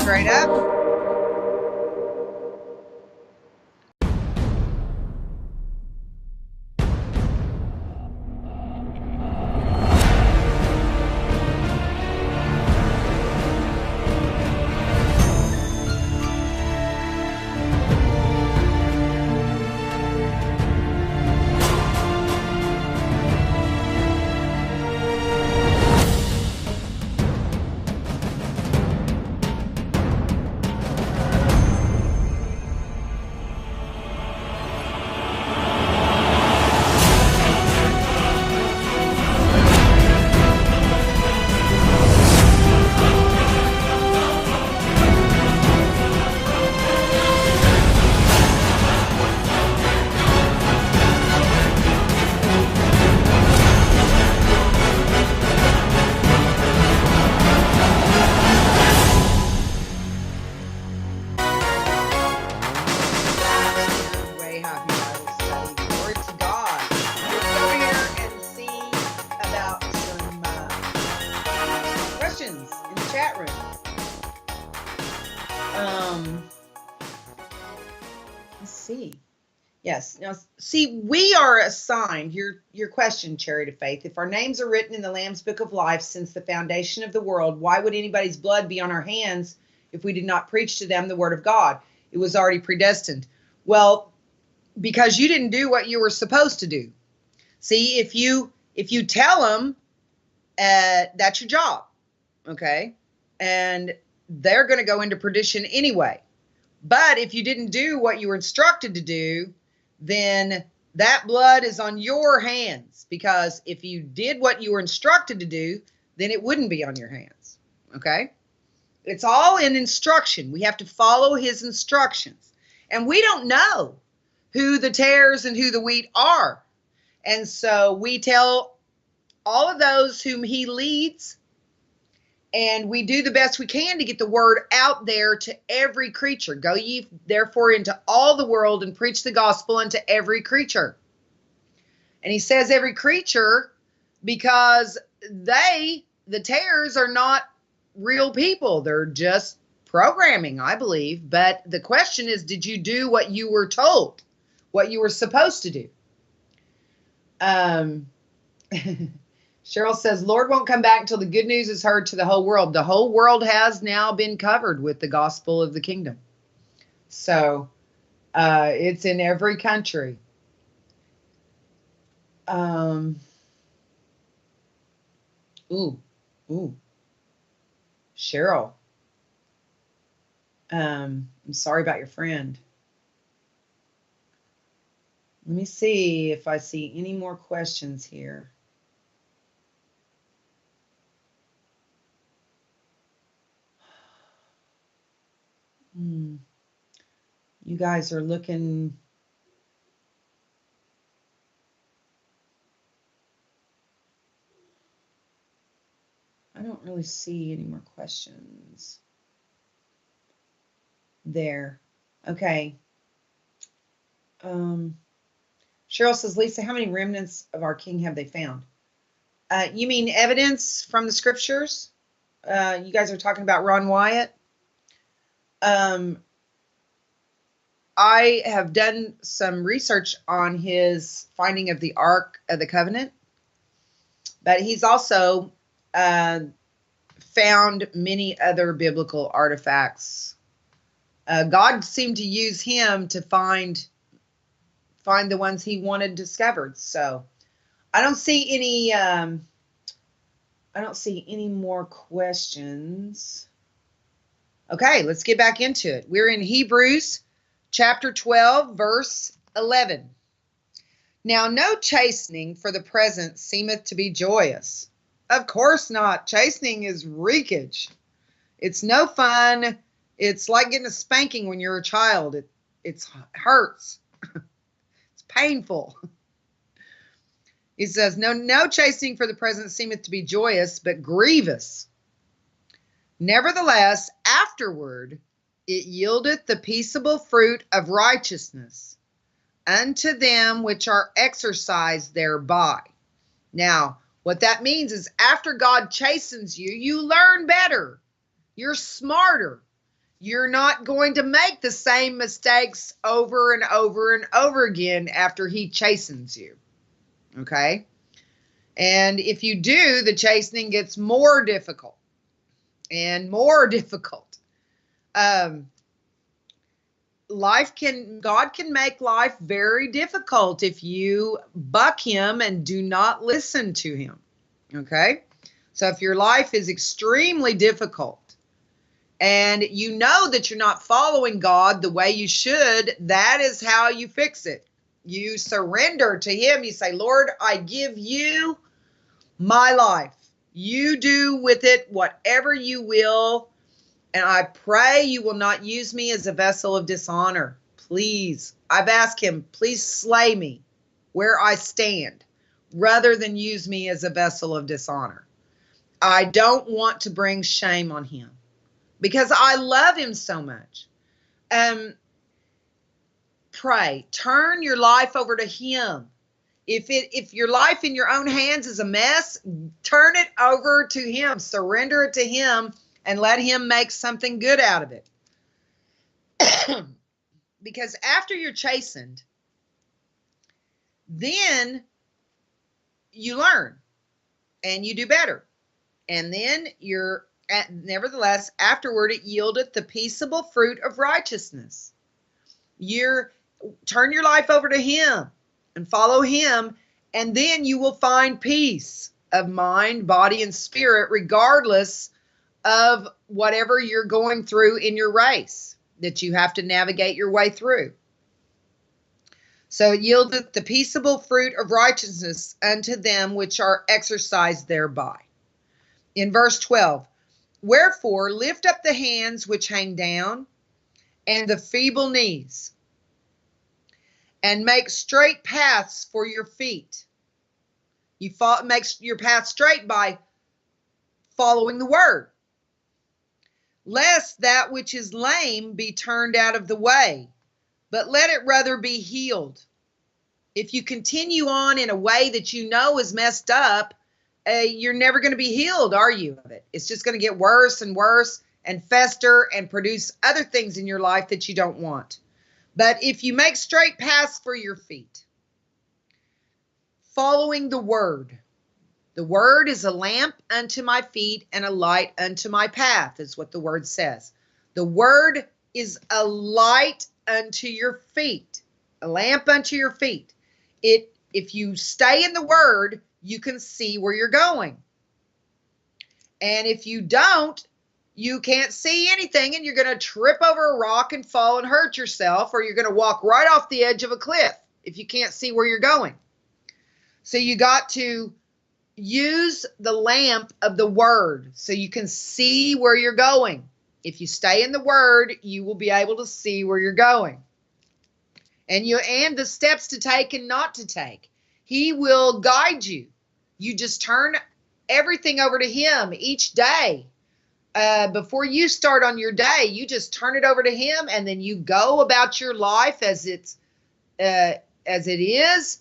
Straight up. Yes. Now, see, we are assigned your question, Chariot of Faith. If our names are written in the Lamb's Book of Life since the foundation of the world, why would anybody's blood be on our hands if we did not preach to them the word of God? It was already predestined. Well, because you didn't do what you were supposed to do. See, if you tell them, that's your job, okay, and they're going to go into perdition anyway. But if you didn't do what you were instructed to do, then that blood is on your hands, because if you did what you were instructed to do, then it wouldn't be on your hands. Okay? It's all in instruction. We have to follow his instructions. And we don't know who the tares and who the wheat are. And so we tell all of those whom he leads, and we do the best we can to get the word out there to every creature. Go ye therefore into all the world and preach the gospel unto every creature. And he says every creature because the tares are not real people. They're just programming, I believe. But the question is, did you do what you were told, what you were supposed to do? Cheryl says, Lord won't come back until the good news is heard to the whole world. The whole world has now been covered with the gospel of the kingdom. So it's in every country. Cheryl. I'm sorry about your friend. Let me see if I see any more questions here. You guys are looking. I don't really see any more questions there. Okay. Cheryl says, Lisa, how many remnants of our king have they found? You mean evidence from the scriptures? You guys are talking about Ron Wyatt? I have done some research on his finding of the Ark of the Covenant, but he's also found many other biblical artifacts. God seemed to use him to find the ones he wanted discovered. So I don't see any more questions. Okay, let's get back into it. We're in Hebrews chapter 12, verse 11. Now, no chastening for the present seemeth to be joyous. Of course not. Chastening is wreakage. It's no fun. It's like getting a spanking when you're a child. It hurts. It's painful. He says, no chastening for the present seemeth to be joyous, but grievous. Nevertheless, afterward it yieldeth the peaceable fruit of righteousness unto them which are exercised thereby. Now, what that means is after God chastens you, you learn better. You're smarter. You're not going to make the same mistakes over and over and over again after he chastens you. Okay? And if you do, the chastening gets more difficult and more difficult. God can make life very difficult if you buck him and do not listen to him. Okay? So if your life is extremely difficult and you know that you're not following God the way you should, that is how you fix it. You surrender to him. You say, Lord, I give you my life. You do with it whatever you will. And I pray you will not use me as a vessel of dishonor. Please. I've asked him, please slay me where I stand rather than use me as a vessel of dishonor. I don't want to bring shame on him because I love him so much. Pray. Turn your life over to him. If your life in your own hands is a mess, turn it over to him. Surrender it to him and let him make something good out of it. Because after you're chastened, then you learn and you do better. And then nevertheless, afterward it yieldeth the peaceable fruit of righteousness. Turn your life over to him and follow him, and then you will find peace of mind, body, and spirit, regardless of whatever you're going through in your race that you have to navigate your way through. So it yieldeth the peaceable fruit of righteousness unto them which are exercised thereby. In verse 12, wherefore lift up the hands which hang down, and the feeble knees, and make straight paths for your feet. You make your path straight by following the word. Lest that which is lame be turned out of the way, but let it rather be healed. If you continue on in a way that you know is messed up, you're never going to be healed, are you, of it? It's just going to get worse and worse and fester and produce other things in your life that you don't want. But if you make straight paths for your feet, following the word is a lamp unto my feet and a light unto my path, is what the word says. The word is a light unto your feet, a lamp unto your feet. If you stay in the word, you can see where you're going. And if you don't, you can't see anything, and you're going to trip over a rock and fall and hurt yourself, or you're going to walk right off the edge of a cliff if you can't see where you're going. So you got to use the lamp of the word so you can see where you're going. If you stay in the word, you will be able to see where you're going. And the steps to take and not to take. He will guide you. You just turn everything over to him each day. Before you start on your day, you just turn it over to him, and then you go about your life as it is,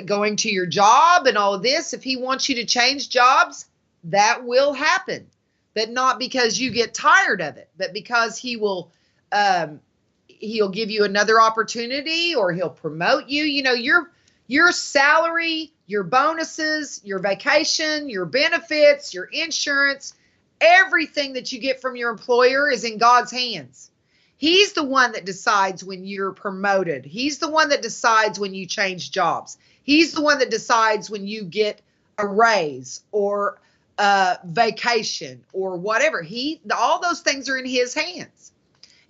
going to your job and all of this. If he wants you to change jobs, that will happen, but not because you get tired of it, but because he'll give you another opportunity, or he'll promote you. You know, your salary, your bonuses, your vacation, your benefits, your insurance, everything that you get from your employer is in God's hands. He's the one that decides when you're promoted. He's the one that decides when you change jobs. He's the one that decides when you get a raise or a vacation or whatever. All those things are in his hands.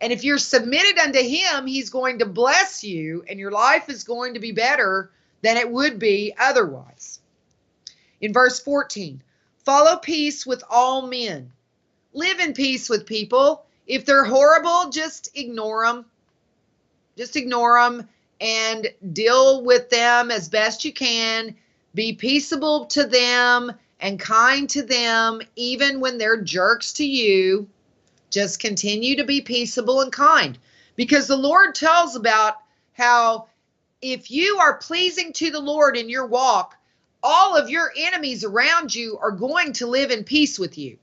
And if you're submitted unto him, he's going to bless you, and your life is going to be better than it would be otherwise. In verse 14, follow peace with all men. Live in peace with people. If they're horrible, just ignore them. Just ignore them and deal with them as best you can. Be peaceable to them and kind to them, even when they're jerks to you. Just continue to be peaceable and kind, because the Lord tells about how if you are pleasing to the Lord in your walk, all of your enemies around you are going to live in peace with you.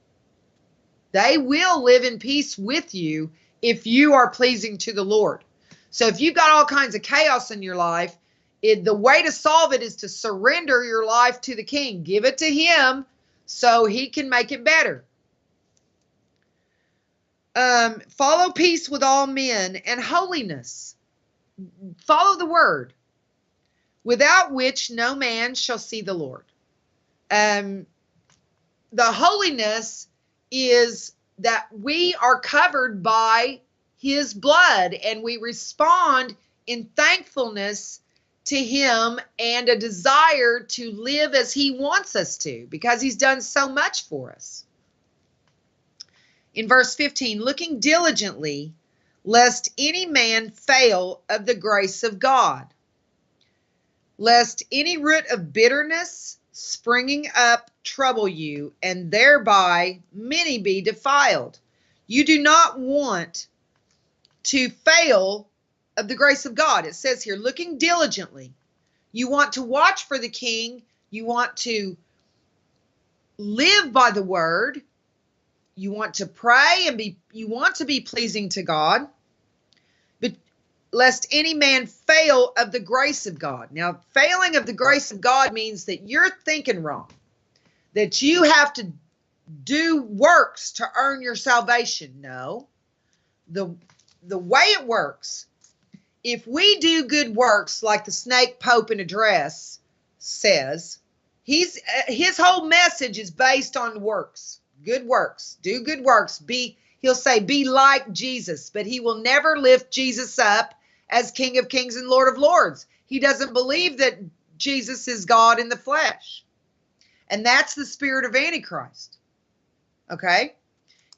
They will live in peace with you if you are pleasing to the Lord. So if you've got all kinds of chaos in your life, the way to solve it is to surrender your life to the King. Give it to him so he can make it better. Follow peace with all men and holiness. Follow the word, without which no man shall see the Lord. The holiness is that we are covered by his blood, and we respond in thankfulness to him and a desire to live as he wants us to, because he's done so much for us. In verse 15, looking diligently, lest any man fail of the grace of God, lest any root of bitterness springing up trouble you, and thereby many be defiled. You do not want to fail of the grace of God. It says here, looking diligently. You want to watch for the King. You want to live by the word. You want to pray and you want to be pleasing to God. But lest any man fail of the grace of God. Now, failing of the grace of God means that you're thinking wrong, that you have to do works to earn your salvation. No, the way it works, if we do good works, like the snake pope in a dress says, his whole message is based on works, good works, do good works. He'll say, be like Jesus, but he will never lift Jesus up as King of Kings and Lord of Lords. He doesn't believe that Jesus is God in the flesh. And that's the spirit of Antichrist. Okay?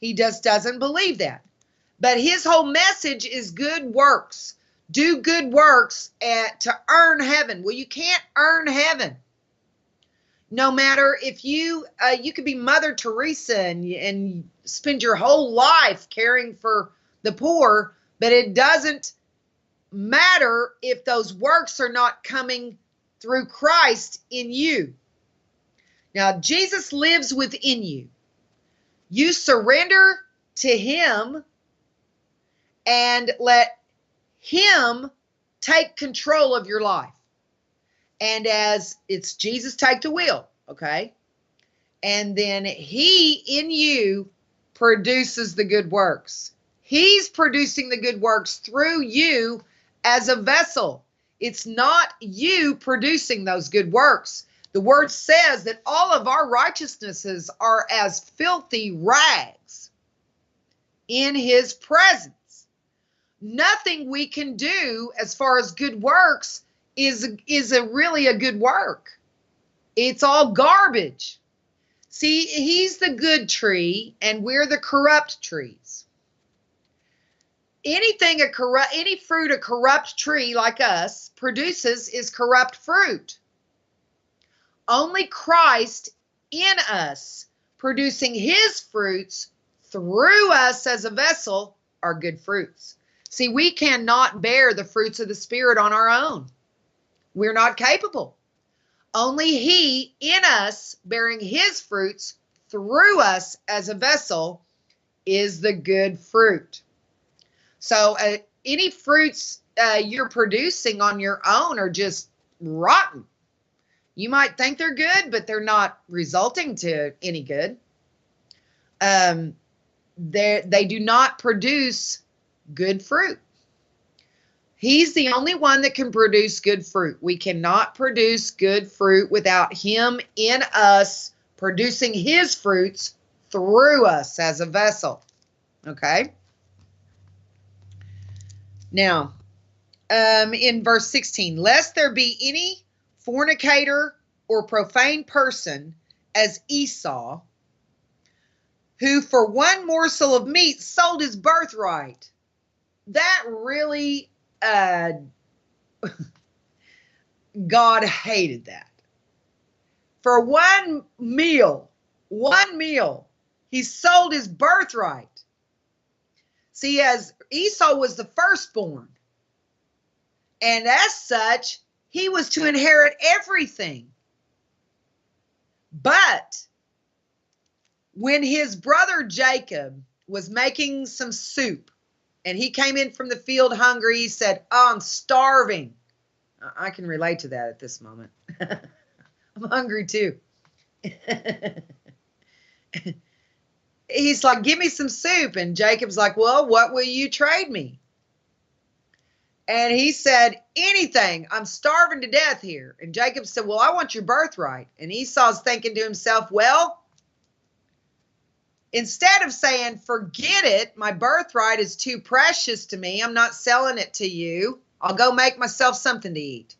He just doesn't believe that. But his whole message is good works. Do good works to earn heaven. Well, you can't earn heaven. No matter if you could be Mother Teresa and spend your whole life caring for the poor, but it doesn't matter if those works are not coming through Christ in you. Now, Jesus lives within you. You surrender to him and let him take control of your life. And as it's Jesus, take the wheel, okay? And then he in you produces the good works. He's producing the good works through you as a vessel. It's not you producing those good works. The word says that all of our righteousnesses are as filthy rags in his presence. Nothing we can do as far as good works is really a good work. It's all garbage. See, he's the good tree and we're the corrupt trees. Any fruit a corrupt tree like us produces is corrupt fruit. Only Christ in us producing his fruits through us as a vessel are good fruits. See, we cannot bear the fruits of the Spirit on our own. We're not capable. Only he in us bearing his fruits through us as a vessel is the good fruit. So any fruits you're producing on your own are just rotten. You might think they're good, but they're not resulting to any good. They do not produce good fruit. He's the only one that can produce good fruit. We cannot produce good fruit without him in us producing his fruits through us as a vessel. Okay? Now, in verse 16, lest there be any fornicator or profane person as Esau, who for one morsel of meat sold his birthright. That really, God hated that. For one meal, he sold his birthright. See, as Esau was the firstborn, and as such, he was to inherit everything. But when his brother Jacob was making some soup and he came in from the field hungry, he said, "Oh, I'm starving." I can relate to that at this moment. I'm hungry too. He's like, "Give me some soup." And Jacob's like, "Well, what will you trade me?" And he said, "Anything. I'm starving to death here." And Jacob said, "Well, I want your birthright." And Esau's thinking to himself, well, instead of saying, "Forget it, my birthright is too precious to me, I'm not selling it to you, I'll go make myself something to eat."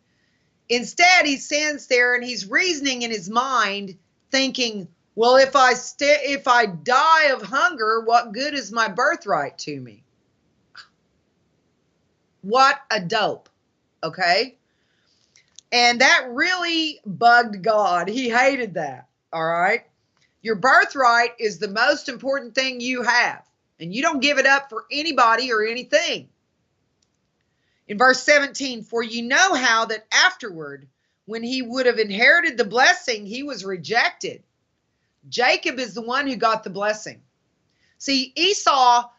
Instead, he stands there and he's reasoning in his mind, thinking, well, if I die of hunger, what good is my birthright to me? What a dope, okay? And that really bugged God. He hated that, all right? Your birthright is the most important thing you have, and you don't give it up for anybody or anything. In verse 17, for you know how that afterward, when he would have inherited the blessing, he was rejected. Jacob is the one who got the blessing. See, Esau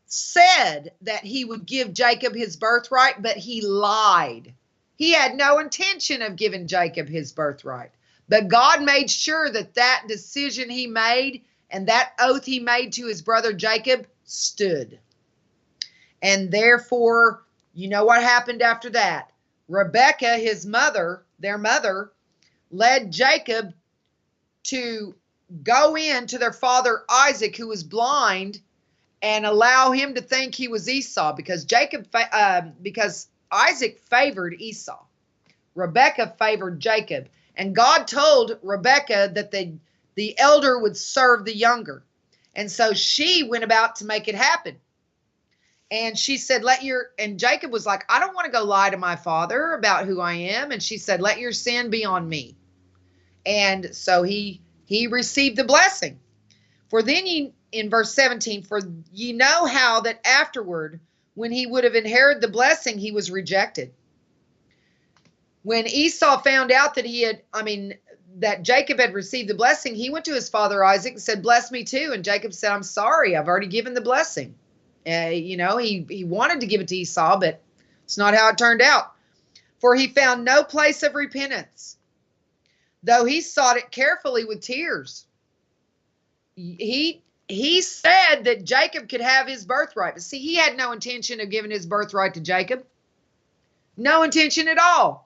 said that he would give Jacob his birthright, but he lied. He had no intention of giving Jacob his birthright. But God made sure that that decision he made and that oath he made to his brother Jacob stood. And therefore, you know what happened after that? Rebekah, his mother, their mother, led Jacob to go in to their father Isaac, who was blind, and allow him to think he was Esau, because because Isaac favored Esau. Rebekah favored Jacob. And God told Rebekah that the elder would serve the younger. And so she went about to make it happen. And she said, and Jacob was like, I don't want to go lie to my father about who I am. And she said, let your sin be on me. And so he received the blessing. For then in verse 17, for ye know how that afterward, when he would have inherited the blessing, he was rejected. When Esau found out that Jacob had received the blessing, he went to his father Isaac and said, bless me too. And Jacob said, I'm sorry, I've already given the blessing. He wanted to give it to Esau, but it's not how it turned out. For he found no place of repentance, though he sought it carefully with tears. He said that Jacob could have his birthright. But see, he had no intention of giving his birthright to Jacob. No intention at all.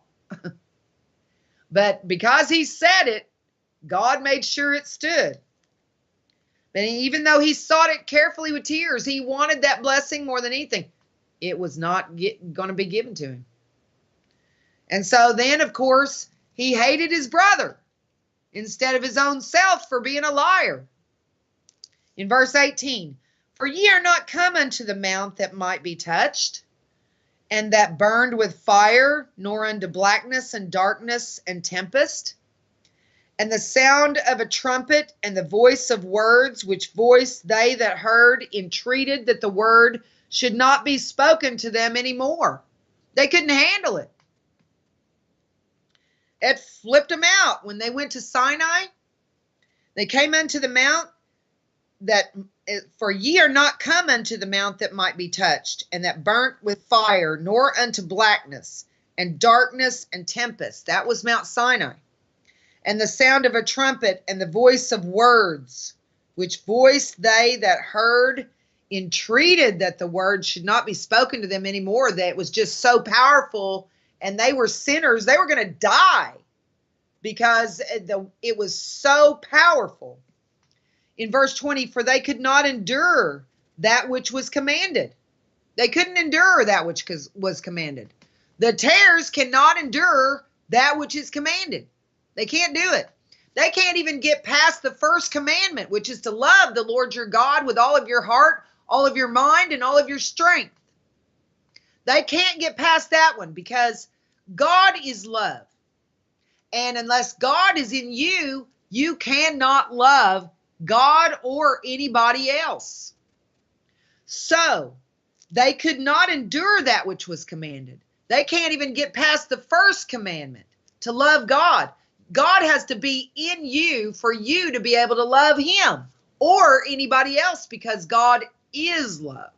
But because he said it, God made sure it stood. And even though he sought it carefully with tears, he wanted that blessing more than anything. It was not going to be given to him. And so then, of course, he hated his brother instead of his own self for being a liar. In verse 18, for ye are not come unto the mount that might be touched, and that burned with fire, nor unto blackness and darkness and tempest, and the sound of a trumpet and the voice of words, which voice they that heard entreated that the word should not be spoken to them anymore. They couldn't handle it. It flipped them out. When they went to Sinai, they came unto the mount for ye are not come unto the mount that might be touched, and that burnt with fire, nor unto blackness and darkness and tempest. That was Mount Sinai. And the sound of a trumpet and the voice of words, which voice they that heard entreated that the word should not be spoken to them anymore, that it was just so powerful, and they were sinners. They were going to die because it was so powerful. In verse 20, for they could not endure that which was commanded. They couldn't endure that which was commanded. The tares cannot endure that which is commanded. They can't do it. They can't even get past the first commandment, which is to love the Lord your God with all of your heart, all of your mind, and all of your strength. They can't get past that one because God is love. And unless God is in you, you cannot love God or anybody else. So they could not endure that which was commanded. They can't even get past the first commandment, to love God. God has to be in you for you to be able to love him or anybody else, because God is love.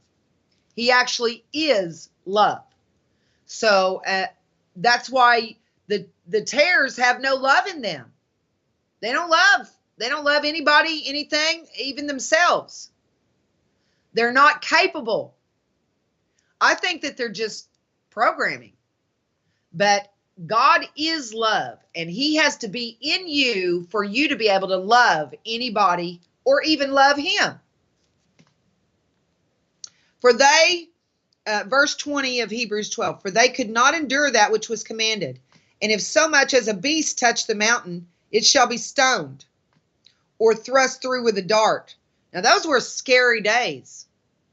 He actually is love. So that's why the tares have no love in them. They don't love anybody, anything, even themselves. They're not capable. I think that they're just programming. But God is love, and he has to be in you for you to be able to love anybody or even love him. For they, verse 20 of Hebrews 12, for they could not endure that which was commanded. And if so much as a beast touch the mountain, it shall be stoned or thrust through with a dart. Now, those were scary days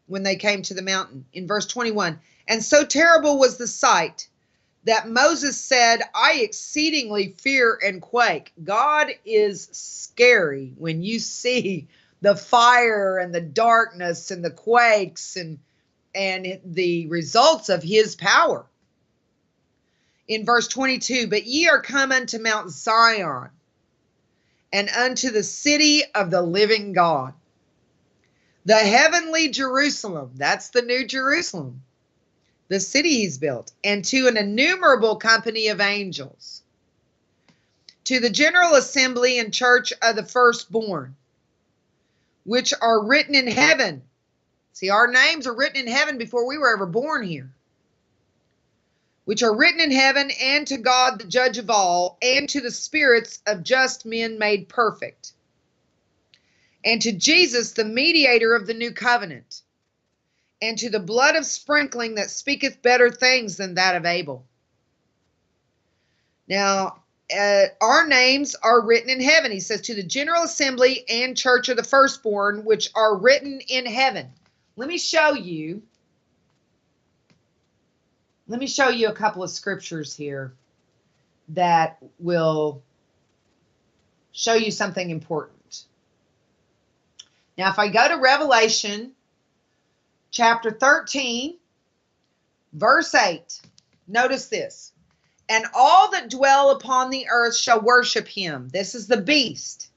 when they came to the mountain. In verse 21, and so terrible was the sight that Moses said, I exceedingly fear and quake. God is scary when you see the fire and the darkness and the quakes and the results of his power. In verse 22, but ye are come unto Mount Zion and unto the city of the living God, the heavenly Jerusalem. That's the new Jerusalem, the city he's built, and to an innumerable company of angels, to the general assembly and church of the firstborn, which are written in heaven. See, our names are written in heaven before we were ever born here. Which are written in heaven, and to God, the judge of all, and to the spirits of just men made perfect, and to Jesus, the mediator of the new covenant, and to the blood of sprinkling that speaketh better things than that of Abel. Now, our names are written in heaven. He says, to the general assembly and church of the firstborn, which are written in heaven. Let me show you a couple of scriptures here that will show you something important. Now, if I go to Revelation chapter 13, verse 8, notice this. And all that dwell upon the earth shall worship him. This is the beast,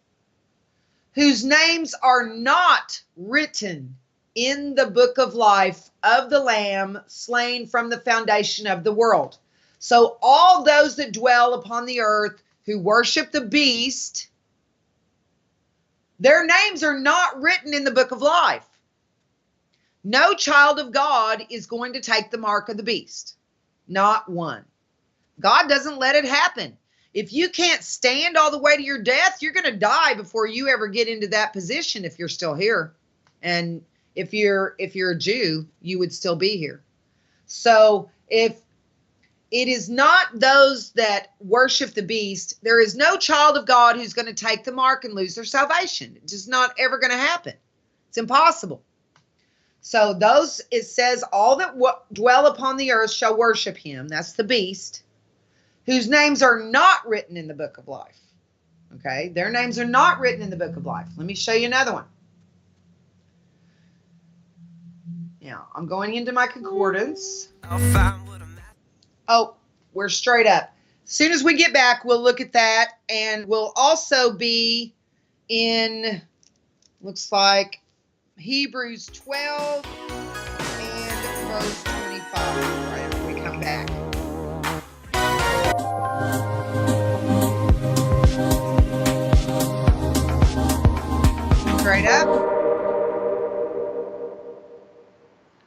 whose names are not written in the book of life of the Lamb slain from the foundation of the world. So all those that dwell upon the earth who worship the beast, their names are not written in the book of life. No child of God is going to take the mark of the beast. Not one. God doesn't let it happen. If you can't stand all the way to your death, you're going to die before you ever get into that position if you're still here. And if you're a Jew, you would still be here. So if it is not those that worship the beast, there is no child of God who's going to take the mark and lose their salvation. It's just not ever going to happen. It's impossible. So those, it says, all that dwell upon the earth shall worship him. That's the beast, whose names are not written in the book of life. Okay, their names are not written in the book of life. Let me show you another one. Now, I'm going into my concordance. Oh, we're straight up. As soon as we get back, we'll look at that, and we'll also be in, looks like, Hebrews 12 and verse 25 right after we come back. Straight up.